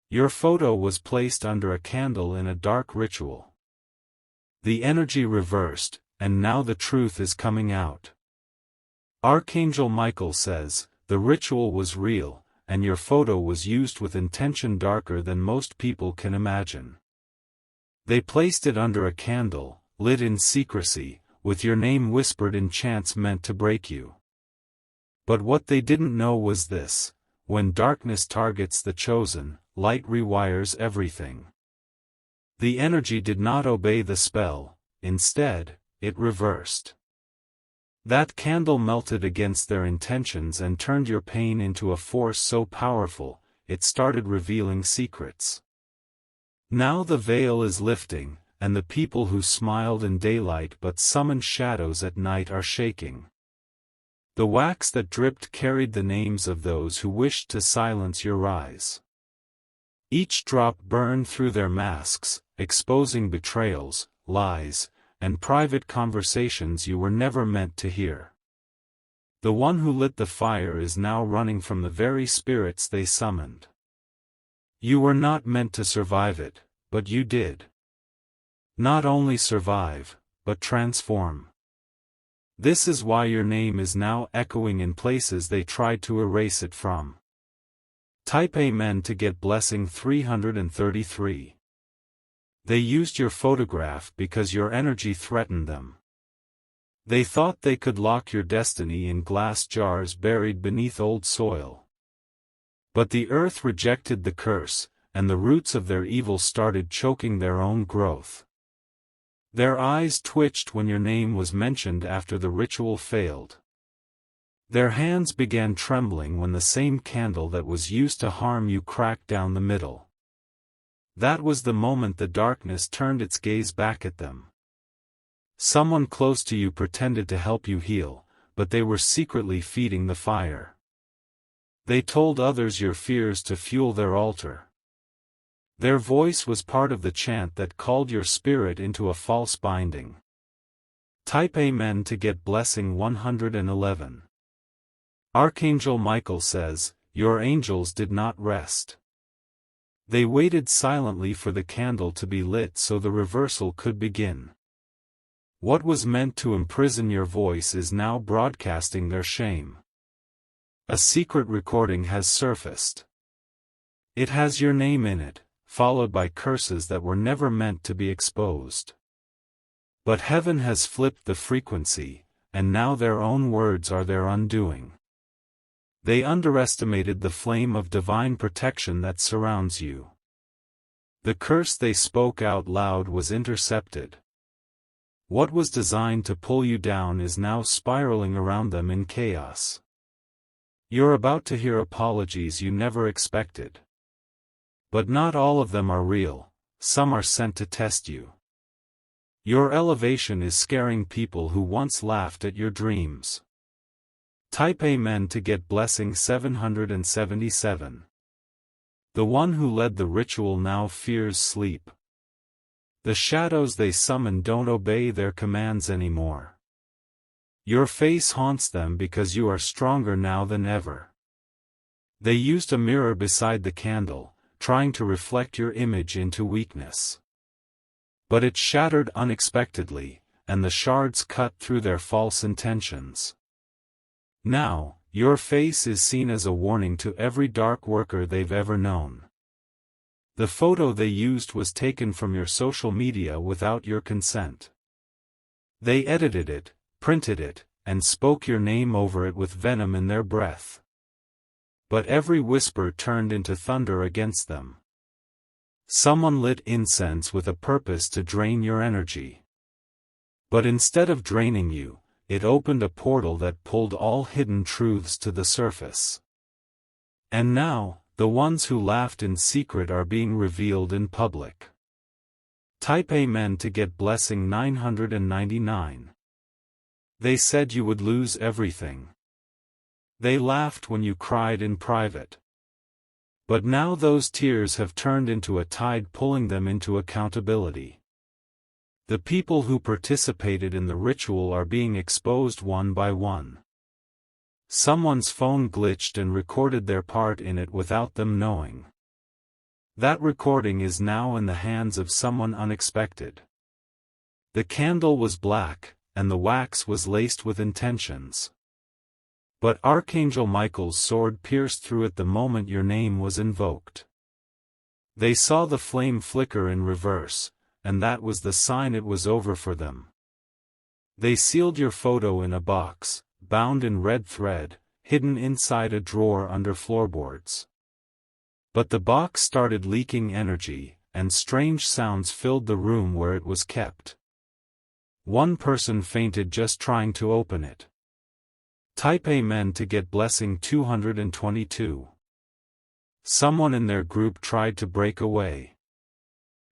Your photo was placed under a candle in a dark ritual. The energy reversed, and now the truth is coming out. Archangel Michael says, the ritual was real, and your photo was used with intention darker than most people can imagine. They placed it under a candle, lit in secrecy, with your name whispered in chants meant to break you. But what they didn't know was this: when darkness targets the chosen, light rewires everything. The energy did not obey the spell, instead, it reversed. That candle melted against their intentions and turned your pain into a force so powerful, it started revealing secrets. Now the veil is lifting, and the people who smiled in daylight but summoned shadows at night are shaking. The wax that dripped carried the names of those who wished to silence your rise. Each drop burned through their masks, exposing betrayals, lies, and private conversations you were never meant to hear. The one who lit the fire is now running from the very spirits they summoned. You were not meant to survive it, but you did. Not only survive, but transform. This is why your name is now echoing in places they tried to erase it from. Type Amen to get blessing 333. They used your photograph because your energy threatened them. They thought they could lock your destiny in glass jars buried beneath old soil. But the earth rejected the curse, and the roots of their evil started choking their own growth. Their eyes twitched when your name was mentioned after the ritual failed. Their hands began trembling when the same candle that was used to harm you cracked down the middle. That was the moment the darkness turned its gaze back at them. Someone close to you pretended to help you heal, but they were secretly feeding the fire. They told others your fears to fuel their altar. Their voice was part of the chant that called your spirit into a false binding. Type Amen to get blessing 111. Archangel Michael says, your angels did not rest. They waited silently for the candle to be lit so the reversal could begin. What was meant to imprison your voice is now broadcasting their shame. A secret recording has surfaced. It has your name in it, followed by curses that were never meant to be exposed. But heaven has flipped the frequency, and now their own words are their undoing. They underestimated the flame of divine protection that surrounds you. The curse they spoke out loud was intercepted. What was designed to pull you down is now spiraling around them in chaos. You're about to hear apologies you never expected. But not all of them are real, some are sent to test you. Your elevation is scaring people who once laughed at your dreams. Type Amen to get blessing 777. The one who led the ritual now fears sleep. The shadows they summon don't obey their commands anymore. Your face haunts them because you are stronger now than ever. They used a mirror beside the candle, trying to reflect your image into weakness. But it shattered unexpectedly, and the shards cut through their false intentions. Now, your face is seen as a warning to every dark worker they've ever known. The photo they used was taken from your social media without your consent. They edited it, printed it, and spoke your name over it with venom in their breath. But every whisper turned into thunder against them. Someone lit incense with a purpose to drain your energy. But instead of draining you, it opened a portal that pulled all hidden truths to the surface. And now, the ones who laughed in secret are being revealed in public. Type Amen to get blessing 999. They said you would lose everything. They laughed when you cried in private. But now those tears have turned into a tide pulling them into accountability. The people who participated in the ritual are being exposed one by one. Someone's phone glitched and recorded their part in it without them knowing. That recording is now in the hands of someone unexpected. The candle was black, and the wax was laced with intentions. But Archangel Michael's sword pierced through it the moment your name was invoked. They saw the flame flicker in reverse, and that was the sign it was over for them. They sealed your photo in a box, bound in red thread, hidden inside a drawer under floorboards. But the box started leaking energy, and strange sounds filled the room where it was kept. One person fainted just trying to open it. Type Amen to get blessing 222. Someone in their group tried to break away.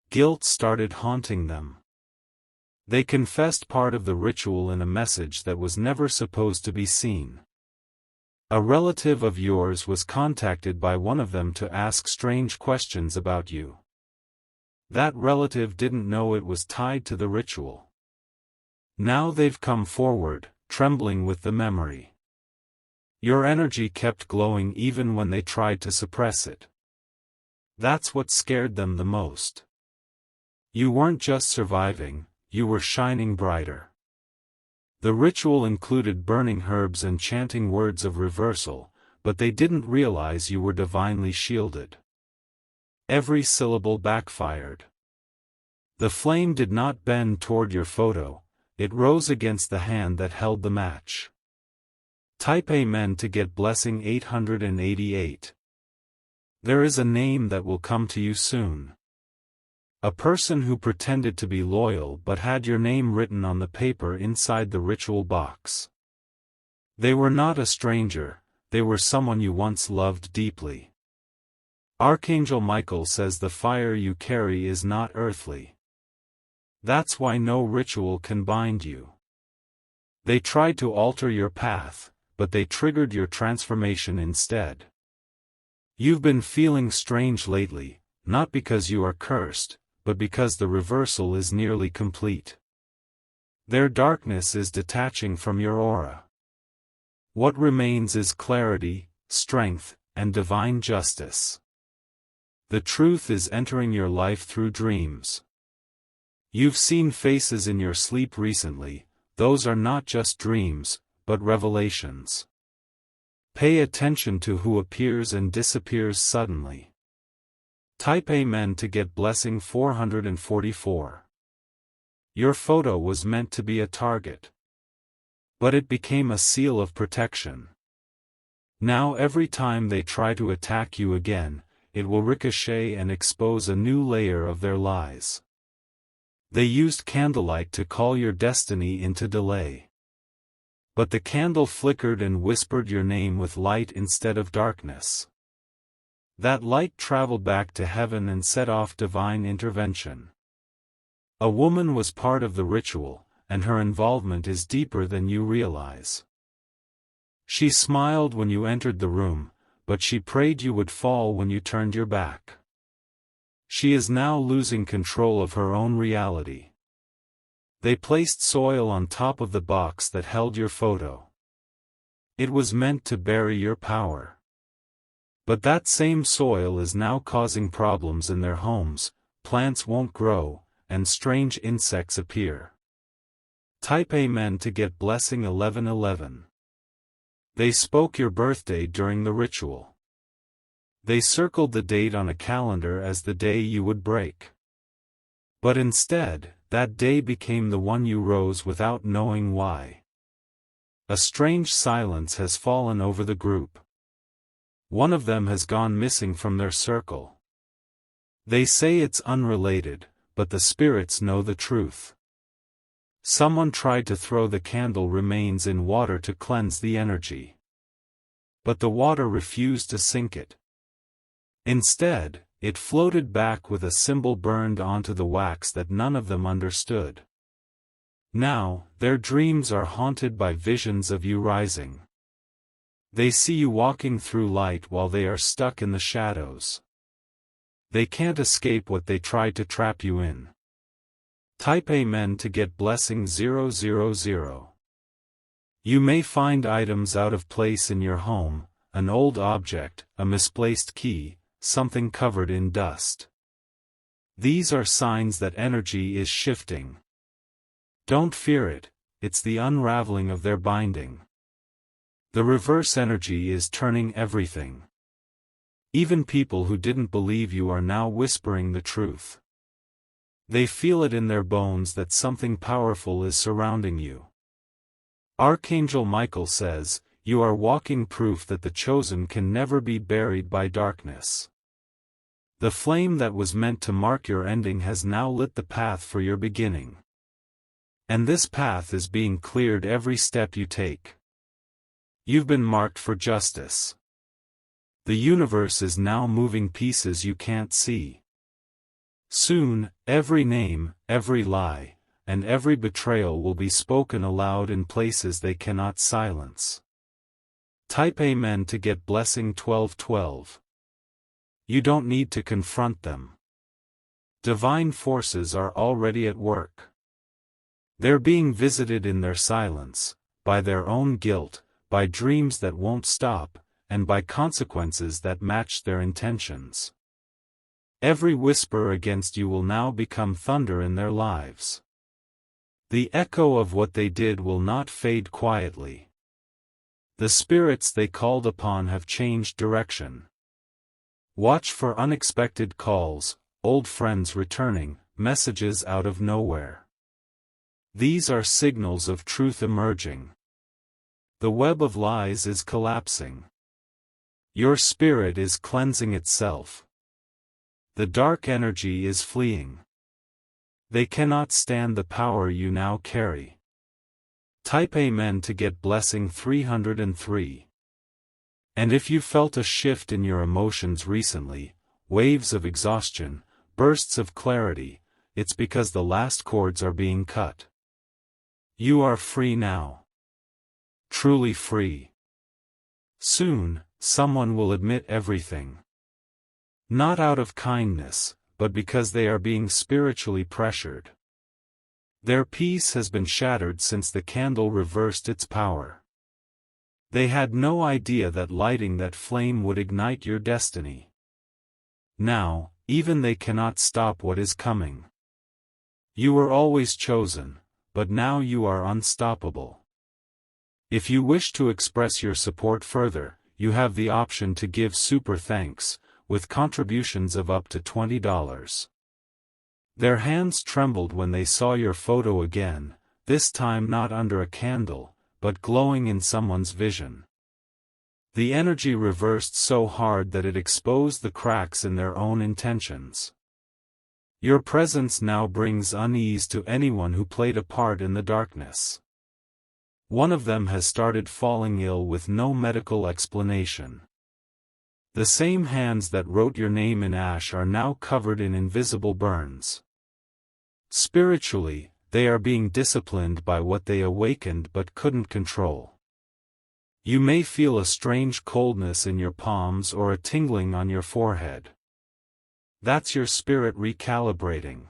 Guilt started haunting them. They confessed part of the ritual in a message that was never supposed to be seen. A relative of yours was contacted by one of them to ask strange questions about you. That relative didn't know it was tied to the ritual. Now they've come forward, trembling with the memory. Your energy kept glowing even when they tried to suppress it. That's what scared them the most. You weren't just surviving, you were shining brighter. The ritual included burning herbs and chanting words of reversal, but they didn't realize you were divinely shielded. Every syllable backfired. The flame did not bend toward your photo, it rose against the hand that held the match. Type Amen to get blessing 888. There is a name that will come to you soon. A person who pretended to be loyal but had your name written on the paper inside the ritual box. They were not a stranger, they were someone you once loved deeply. Archangel Michael says the fire you carry is not earthly. That's why no ritual can bind you. They tried to alter your path, but they triggered your transformation instead. You've been feeling strange lately, not because you are cursed, but because the reversal is nearly complete. Their darkness is detaching from your aura. What remains is clarity, strength, and divine justice. The truth is entering your life through dreams. You've seen faces in your sleep recently, those are not just dreams, but revelations. Pay attention to who appears and disappears suddenly. Type Amen to get blessing 444. Your photo was meant to be a target. But it became a seal of protection. Now every time they try to attack you again, it will ricochet and expose a new layer of their lies. They used candlelight to call your destiny into delay. But the candle flickered and whispered your name with light instead of darkness. That light traveled back to heaven and set off divine intervention. A woman was part of the ritual, and her involvement is deeper than you realize. She smiled when you entered the room, but she prayed you would fall when you turned your back. She is now losing control of her own reality. They placed soil on top of the box that held your photo. It was meant to bury your power. But that same soil is now causing problems in their homes, plants won't grow, and strange insects appear. Type Amen to get blessing 1111. They spoke your birthday during the ritual. They circled the date on a calendar as the day you would break. But instead, that day became the one you rose without knowing why. A strange silence has fallen over the group. One of them has gone missing from their circle. They say it's unrelated, but the spirits know the truth. Someone tried to throw the candle remains in water to cleanse the energy. But the water refused to sink it. Instead, it floated back with a symbol burned onto the wax that none of them understood. Now, their dreams are haunted by visions of you rising. They see you walking through light while they are stuck in the shadows. They can't escape what they tried to trap you in. Type Amen to get blessing 000. You may find items out of place in your home, an old object, a misplaced key, something covered in dust. These are signs that energy is shifting. Don't fear it, it's the unraveling of their binding. The reverse energy is turning everything. Even people who didn't believe you are now whispering the truth. They feel it in their bones that something powerful is surrounding you. Archangel Michael says, "You are walking proof that the chosen can never be buried by darkness." The flame that was meant to mark your ending has now lit the path for your beginning. And this path is being cleared every step you take. You've been marked for justice. The universe is now moving pieces you can't see. Soon, every name, every lie, and every betrayal will be spoken aloud in places they cannot silence. Type Amen to get blessing 1212. You don't need to confront them. Divine forces are already at work. They're being visited in their silence, by their own guilt, by dreams that won't stop, and by consequences that match their intentions. Every whisper against you will now become thunder in their lives. The echo of what they did will not fade quietly. The spirits they called upon have changed direction. Watch for unexpected calls, old friends returning, messages out of nowhere. These are signals of truth emerging. The web of lies is collapsing. Your spirit is cleansing itself. The dark energy is fleeing. They cannot stand the power you now carry. Type Amen to get blessing 303. And if you felt a shift in your emotions recently, waves of exhaustion, bursts of clarity, it's because the last cords are being cut. You are free now. Truly free. Soon, someone will admit everything. Not out of kindness, but because they are being spiritually pressured. Their peace has been shattered since the candle reversed its power. They had no idea that lighting that flame would ignite your destiny. Now, even they cannot stop what is coming. You were always chosen, but now you are unstoppable. If you wish to express your support further, you have the option to give super thanks, with contributions of up to $20. Their hands trembled when they saw your photo again, this time not under a candle, but glowing in someone's vision. The energy reversed so hard that it exposed the cracks in their own intentions. Your presence now brings unease to anyone who played a part in the darkness. One of them has started falling ill with no medical explanation. The same hands that wrote your name in ash are now covered in invisible burns. Spiritually, they are being disciplined by what they awakened but couldn't control. You may feel a strange coldness in your palms or a tingling on your forehead. That's your spirit recalibrating.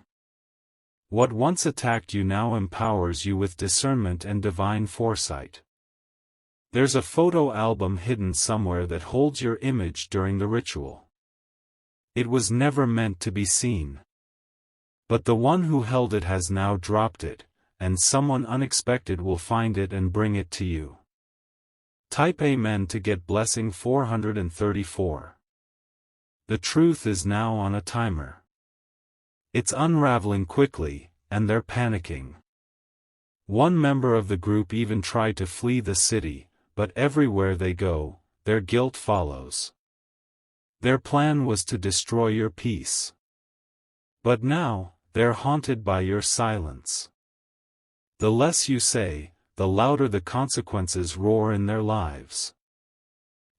What once attacked you now empowers you with discernment and divine foresight. There's a photo album hidden somewhere that holds your image during the ritual. It was never meant to be seen. But the one who held it has now dropped it, and someone unexpected will find it and bring it to you. Type Amen to get blessing 434. The truth is now on a timer. It's unraveling quickly, and they're panicking. One member of the group even tried to flee the city, but everywhere they go, their guilt follows. Their plan was to destroy your peace. But now, they're haunted by your silence. The less you say, the louder the consequences roar in their lives.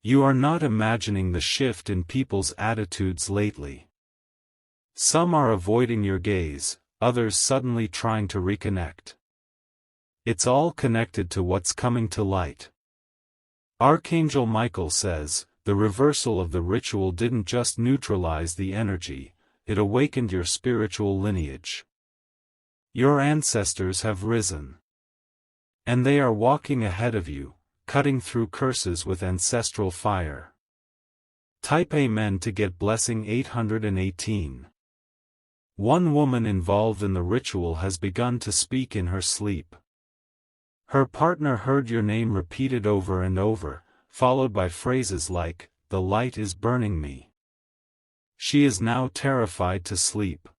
You are not imagining the shift in people's attitudes lately. Some are avoiding your gaze, others suddenly trying to reconnect. It's all connected to what's coming to light. Archangel Michael says, the reversal of the ritual didn't just neutralize the energy, it awakened your spiritual lineage. Your ancestors have risen. And they are walking ahead of you, cutting through curses with ancestral fire. Type Amen to get blessing 818. One woman involved in the ritual has begun to speak in her sleep. Her partner heard your name repeated over and over, followed by phrases like, "The light is burning me." She is now terrified to sleep.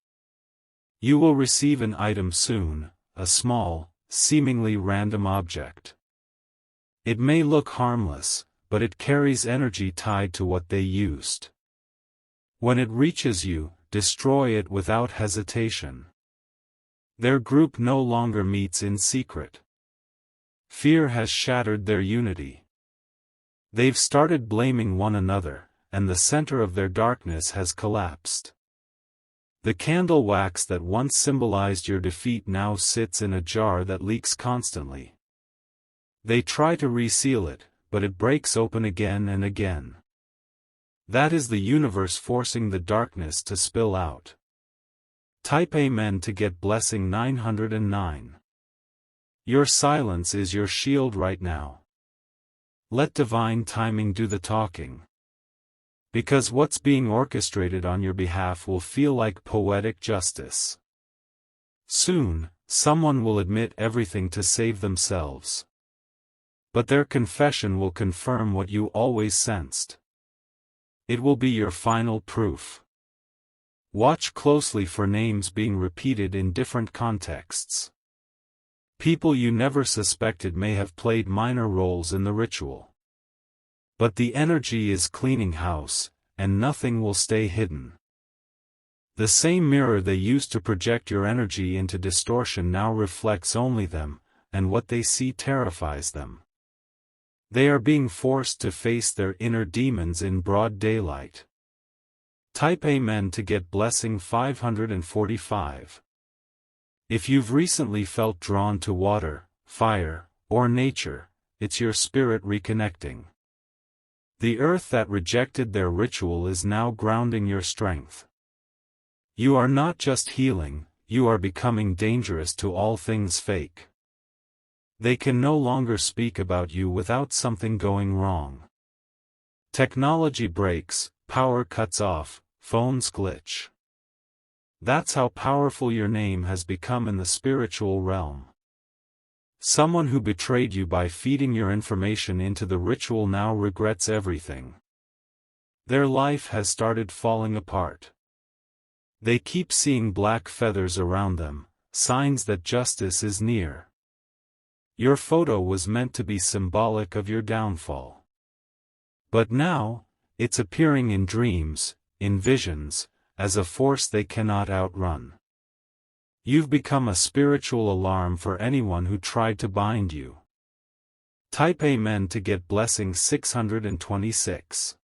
You will receive an item soon, a small, seemingly random object. It may look harmless, but it carries energy tied to what they used. When it reaches you, destroy it without hesitation. Their group no longer meets in secret. Fear has shattered their unity. They've started blaming one another, and the center of their darkness has collapsed. The candle wax that once symbolized your defeat now sits in a jar that leaks constantly. They try to reseal it, but it breaks open again and again. That is the universe forcing the darkness to spill out. Type Amen to get blessing 909. Your silence is your shield right now. Let divine timing do the talking. Because what's being orchestrated on your behalf will feel like poetic justice. Soon, someone will admit everything to save themselves. But their confession will confirm what you always sensed. It will be your final proof. Watch closely for names being repeated in different contexts. People you never suspected may have played minor roles in the ritual. But the energy is cleaning house, and nothing will stay hidden. The same mirror they used to project your energy into distortion now reflects only them, and what they see terrifies them. They are being forced to face their inner demons in broad daylight. Type Amen to get blessing 545. If you've recently felt drawn to water, fire, or nature, it's your spirit reconnecting. The earth that rejected their ritual is now grounding your strength. You are not just healing, you are becoming dangerous to all things fake. They can no longer speak about you without something going wrong. Technology breaks, power cuts off, phones glitch. That's how powerful your name has become in the spiritual realm. Someone who betrayed you by feeding your information into the ritual now regrets everything. Their life has started falling apart. They keep seeing black feathers around them, signs that justice is near. Your photo was meant to be symbolic of your downfall. But now, it's appearing in dreams, in visions, as a force they cannot outrun. You've become a spiritual alarm for anyone who tried to bind you. Type Amen to get blessing 626.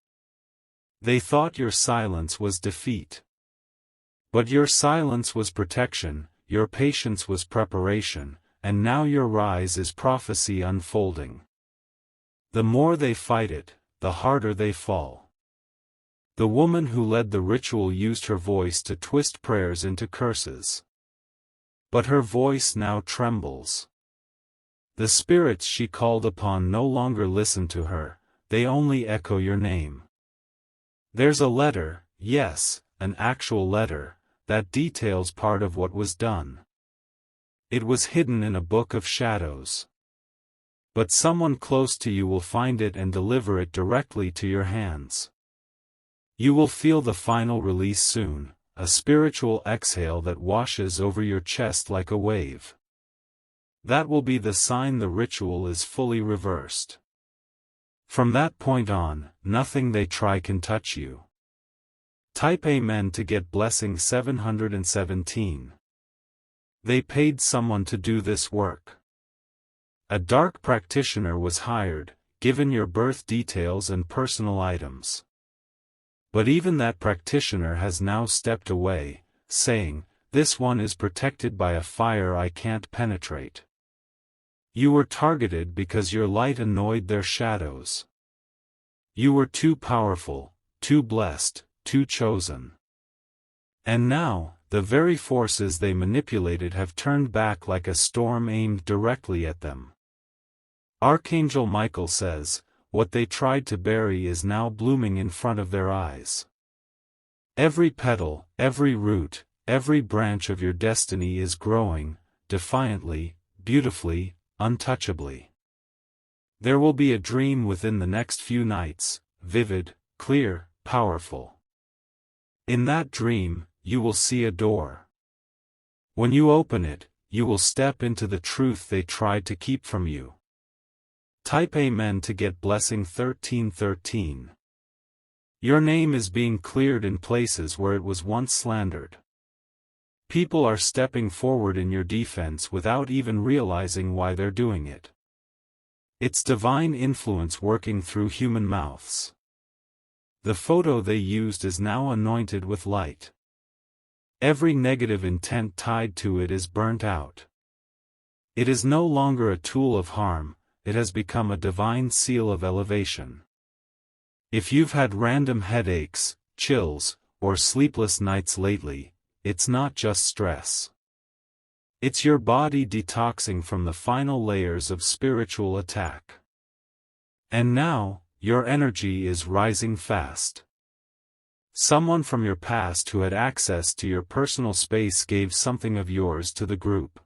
They thought your silence was defeat. But your silence was protection, your patience was preparation, and now your rise is prophecy unfolding. The more they fight it, the harder they fall. The woman who led the ritual used her voice to twist prayers into curses. But her voice now trembles. The spirits she called upon no longer listen to her, they only echo your name. There's a letter, yes, an actual letter, that details part of what was done. It was hidden in a book of shadows. But someone close to you will find it and deliver it directly to your hands. You will feel the final release soon, a spiritual exhale that washes over your chest like a wave. That will be the sign the ritual is fully reversed. From that point on, nothing they try can touch you. Type Amen to get blessing 717. They paid someone to do this work. A dark practitioner was hired, given your birth details and personal items. But even that practitioner has now stepped away, saying, "This one is protected by a fire I can't penetrate." You were targeted because your light annoyed their shadows. You were too powerful, too blessed, too chosen. And now, the very forces they manipulated have turned back like a storm aimed directly at them. Archangel Michael says, what they tried to bury is now blooming in front of their eyes. Every petal, every root, every branch of your destiny is growing, defiantly, beautifully, untouchably. There will be a dream within the next few nights, vivid, clear, powerful. In that dream, you will see a door. When you open it, you will step into the truth they tried to keep from you. Type Amen to get blessing 1313. Your name is being cleared in places where it was once slandered. People are stepping forward in your defense without even realizing why they're doing it. It's divine influence working through human mouths. The photo they used is now anointed with light. Every negative intent tied to it is burnt out. It is no longer a tool of harm, it has become a divine seal of elevation. If you've had random headaches, chills, or sleepless nights lately, it's not just stress. It's your body detoxing from the final layers of spiritual attack. And now, your energy is rising fast. Someone from your past who had access to your personal space gave something of yours to the group.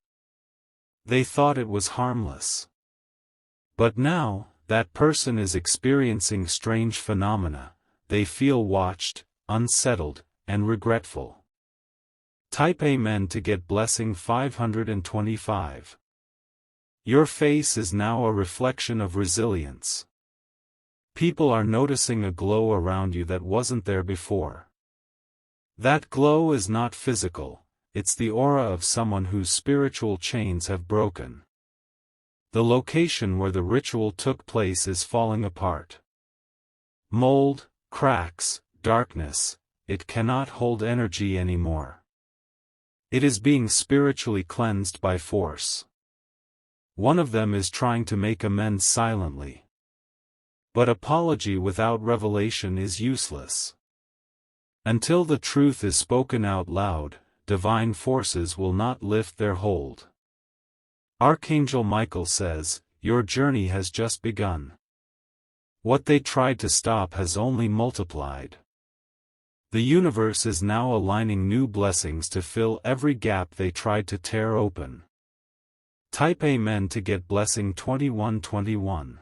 They thought it was harmless. But now, that person is experiencing strange phenomena. They feel watched, unsettled, and regretful. Type Amen to get blessing 525. Your face is now a reflection of resilience. People are noticing a glow around you that wasn't there before. That glow is not physical, it's the aura of someone whose spiritual chains have broken. The location where the ritual took place is falling apart. Mold, cracks, darkness, it cannot hold energy anymore. It is being spiritually cleansed by force. One of them is trying to make amends silently. But apology without revelation is useless. Until the truth is spoken out loud, divine forces will not lift their hold. Archangel Michael says, your journey has just begun. What they tried to stop has only multiplied. The universe is now aligning new blessings to fill every gap they tried to tear open. Type Amen to get blessing 2121.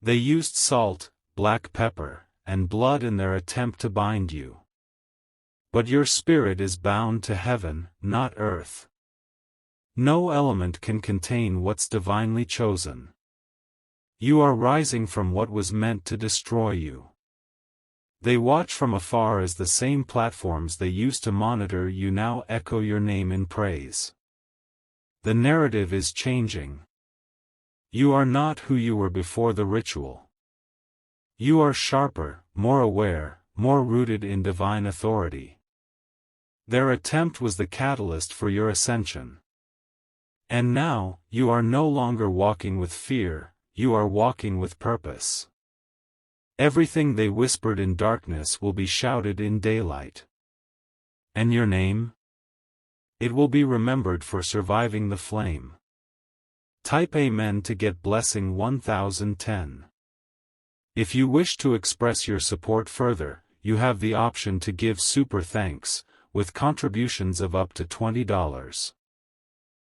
They used salt, black pepper, and blood in their attempt to bind you. But your spirit is bound to heaven, not earth. No element can contain what's divinely chosen. You are rising from what was meant to destroy you. They watch from afar as the same platforms they used to monitor you now echo your name in praise. The narrative is changing. You are not who you were before the ritual. You are sharper, more aware, more rooted in divine authority. Their attempt was the catalyst for your ascension. And now, you are no longer walking with fear, you are walking with purpose. Everything they whispered in darkness will be shouted in daylight. And your name? It will be remembered for surviving the flame. Type Amen to get blessing 1010. If you wish to express your support further, you have the option to give super thanks, with contributions of up to $20.